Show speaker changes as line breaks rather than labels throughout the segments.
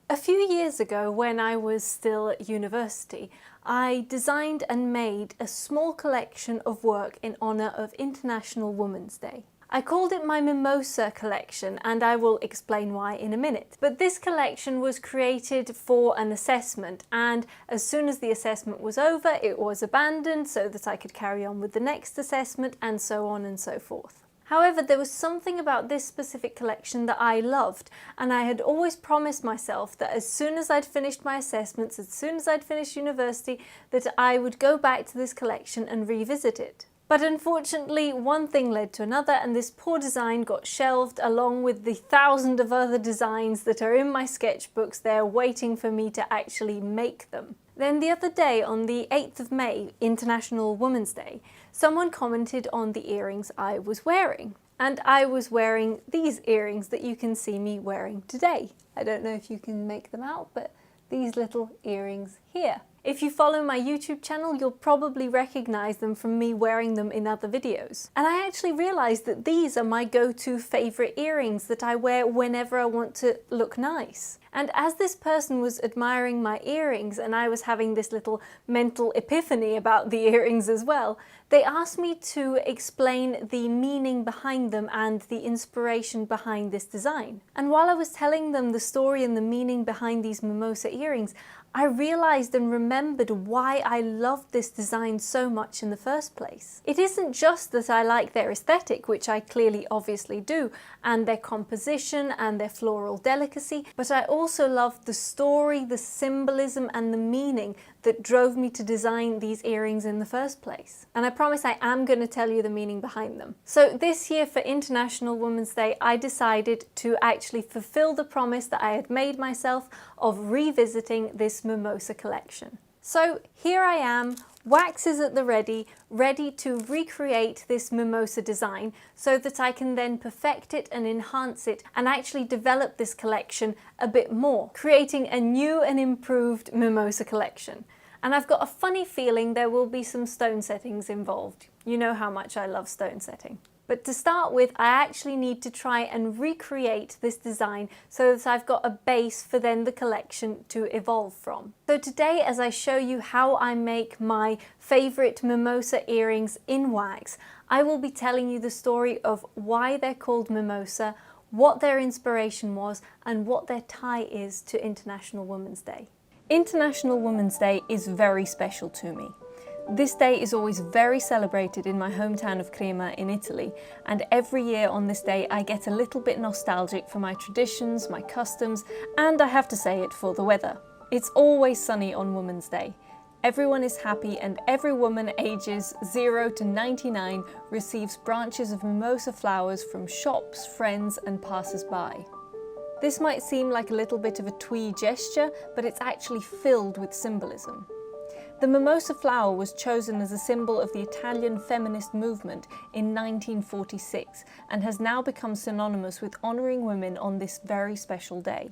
A few years ago, when I was still at university, I designed and made a small collection of work in honour of International Women's Day. I called it my Mimosa Collection, and I will explain why in a minute. But this collection was created for an assessment, and as soon as the assessment was over, it was abandoned so that I could carry on with the next assessment, and so on and so forth. However, there was something about this specific collection that I loved, and I had always promised myself that as soon as I'd finished my assessments, as soon as I'd finished university, that I would go back to this collection and revisit it. But unfortunately, one thing led to another, and this poor design got shelved along with the thousands of other designs that are in my sketchbooks there waiting for me to actually make them. Then the other day, on the 8th of May, International Women's Day, someone commented on the earrings I was wearing. And I was wearing these earrings that you can see me wearing today. I don't know if you can make them out, but these little earrings here. If you follow my YouTube channel, you'll probably recognize them from me wearing them in other videos. And I actually realized that these are my go-to favorite earrings that I wear whenever I want to look nice. And as this person was admiring my earrings, and I was having this little mental epiphany about the earrings as well, they asked me to explain the meaning behind them and the inspiration behind this design. And while I was telling them the story and the meaning behind these mimosa earrings, I realized and remembered why I loved this design so much in the first place. It isn't just that I like their aesthetic, which I clearly obviously do, and their composition and their floral delicacy, but I also loved the story, the symbolism and the meaning that drove me to design these earrings in the first place. And I promise I am going to tell you the meaning behind them. So this year for International Women's Day, I decided to actually fulfill the promise that I had made myself of revisiting this Mimosa collection. So here I am, wax is at the ready to recreate this mimosa design so that I can then perfect it and enhance it and actually develop this collection a bit more, creating a new and improved mimosa collection. And I've got a funny feeling there will be some stone settings involved. You know how much I love stone setting. But to start with, I actually need to try and recreate this design so that I've got a base for then the collection to evolve from. So today, as I show you how I make my favorite mimosa earrings in wax, I will be telling you the story of why they're called mimosa, what their inspiration was, and what their tie is to International Women's Day. International Women's Day is very special to me. This day is always very celebrated in my hometown of Crema in Italy, and every year on this day I get a little bit nostalgic for my traditions, my customs, and I have to say it, for the weather. It's always sunny on Women's Day. Everyone is happy, and every woman ages 0 to 99 receives branches of mimosa flowers from shops, friends and passers-by. This might seem like a little bit of a twee gesture, but it's actually filled with symbolism. The mimosa flower was chosen as a symbol of the Italian feminist movement in 1946 and has now become synonymous with honouring women on this very special day.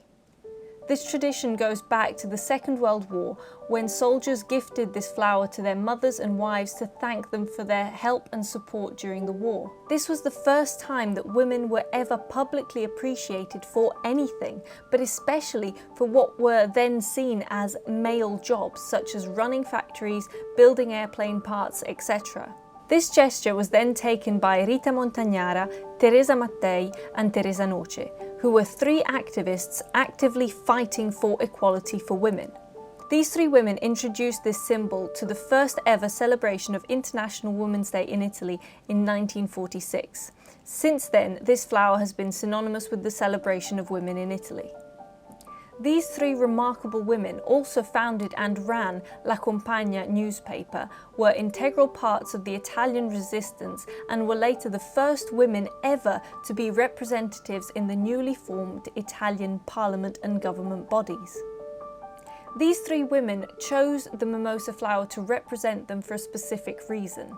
This tradition goes back to the Second World War, when soldiers gifted this flower to their mothers and wives to thank them for their help and support during the war. This was the first time that women were ever publicly appreciated for anything, but especially for what were then seen as male jobs, such as running factories, building airplane parts, etc. This gesture was then taken by Rita Montagnara, Teresa Mattei and Teresa Noce, who were three activists actively fighting for equality for women. These three women introduced this symbol to the first ever celebration of International Women's Day in Italy in 1946. Since then, this flower has been synonymous with the celebration of women in Italy. These three remarkable women also founded and ran La Compagna newspaper, were integral parts of the Italian resistance, and were later the first women ever to be representatives in the newly formed Italian parliament and government bodies. These three women chose the mimosa flower to represent them for a specific reason.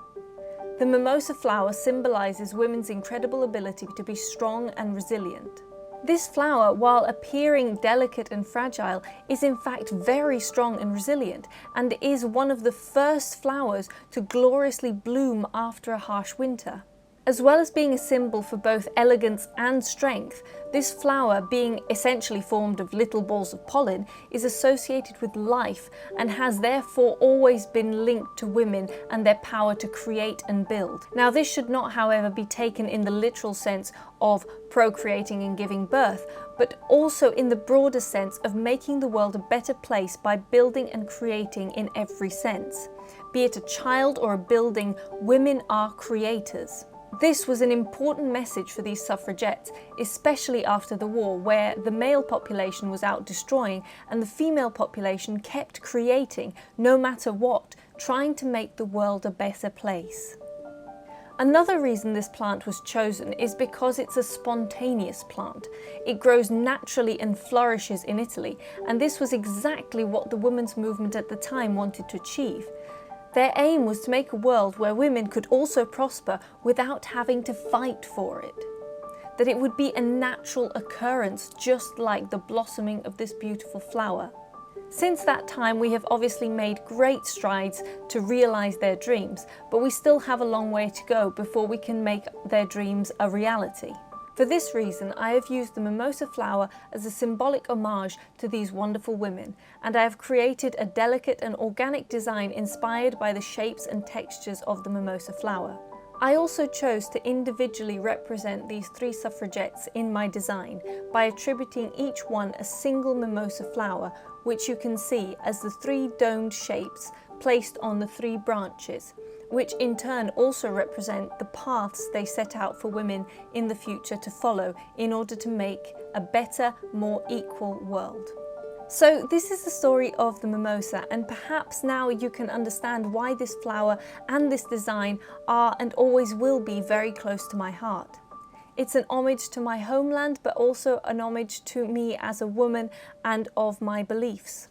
The mimosa flower symbolises women's incredible ability to be strong and resilient. This flower, while appearing delicate and fragile, is in fact very strong and resilient, and is one of the first flowers to gloriously bloom after a harsh winter. As well as being a symbol for both elegance and strength, this flower, being essentially formed of little balls of pollen, is associated with life and has therefore always been linked to women and their power to create and build. Now, this should not, however, be taken in the literal sense of procreating and giving birth, but also in the broader sense of making the world a better place by building and creating in every sense. Be it a child or a building, women are creators. This was an important message for these suffragettes, especially after the war, where the male population was out destroying and the female population kept creating, no matter what, trying to make the world a better place. Another reason this plant was chosen is because it's a spontaneous plant. It grows naturally and flourishes in Italy, and this was exactly what the women's movement at the time wanted to achieve. Their aim was to make a world where women could also prosper without having to fight for it. That it would be a natural occurrence, just like the blossoming of this beautiful flower. Since that time, we have obviously made great strides to realise their dreams, but we still have a long way to go before we can make their dreams a reality. For this reason, I have used the mimosa flower as a symbolic homage to these wonderful women, and I have created a delicate and organic design inspired by the shapes and textures of the mimosa flower. I also chose to individually represent these three suffragettes in my design by attributing each one a single mimosa flower, which you can see as the three domed shapes placed on the three branches, which in turn also represent the paths they set out for women in the future to follow in order to make a better, more equal world. So this is the story of the mimosa, and perhaps now you can understand why this flower and this design are and always will be very close to my heart. It's an homage to my homeland, but also an homage to me as a woman and of my beliefs.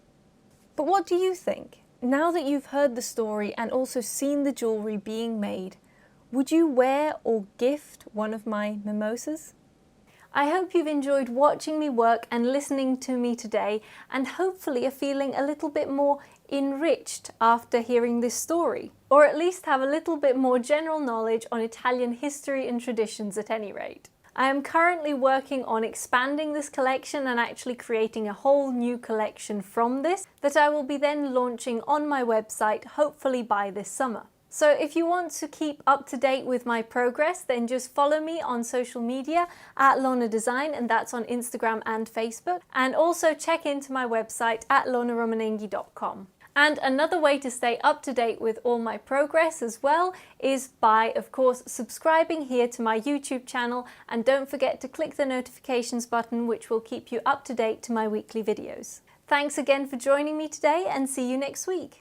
But what do you think? Now that you've heard the story and also seen the jewellery being made, would you wear or gift one of my mimosas? I hope you've enjoyed watching me work and listening to me today, and hopefully are feeling a little bit more enriched after hearing this story, or at least have a little bit more general knowledge on Italian history and traditions at any rate. I am currently working on expanding this collection and actually creating a whole new collection from this that I will be then launching on my website, hopefully by this summer. So if you want to keep up to date with my progress, then just follow me on social media at Lorna Design, and that's on Instagram and Facebook. And also check into my website at lornaromanenghi.com. And another way to stay up to date with all my progress as well is by, of course, subscribing here to my YouTube channel, and don't forget to click the notifications button, which will keep you up to date to my weekly videos. Thanks again for joining me today, and see you next week.